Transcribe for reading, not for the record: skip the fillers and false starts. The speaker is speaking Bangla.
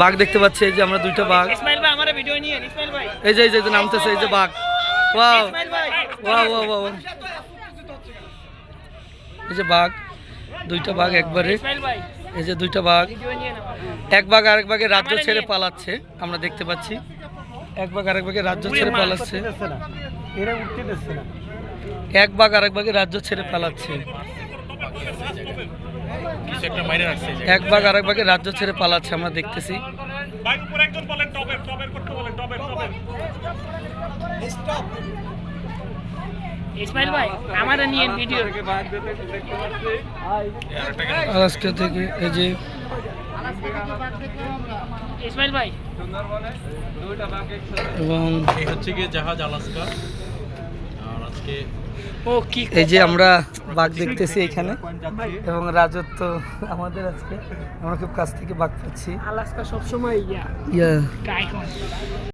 বাঘ দেখতে পাচ্ছি, এই যে আমরা দুইটা বাঘ, ইসমাইল ভাই আমার ভিডিও নিয়ে ইসমাইল ভাই, এই যে নামতেছে, এই যে বাঘ, ওয়াও ইসমাইল ভাই ওয়াও ওয়াও ওয়াও, এই যে বাঘ, দুইটা বাঘ একবারে, ইসমাইল ভাই এই যে দুইটা বাঘ, ভিডিও নিয়ে নাও। এক বাঘ আরেক বাঘের রাজ্য ছেড়ে পালাচ্ছে, আমরা দেখতে পাচ্ছি এক বাঘ আরেক বাঘের রাজ্য ছেড়ে পালাচ্ছে, এক বাঘ আরেক বাঘের রাজ্য ছেড়ে পালাচ্ছে, এক বাঘ আরেক বাঘের রাজ্য ছেড়ে পালাচ্ছে, আমরা দেখতেছি। ইসমাইল ভাই আমার নিয়ে ভিডিও, আজকে থেকে এই যে ইসমাইল ভাই এবং এই হচ্ছে গিয়ে জাহাজ আলাস্কা। আর আজকে ও কি এই যে আমরা বাঘ দেখতেছি এখানে, এবং রাজত্ব আমাদের আজকে, আমরা খুব কাছ থেকে বাঘ পাচ্ছি। আলাস্কা সবসময় ইয়া গায়ক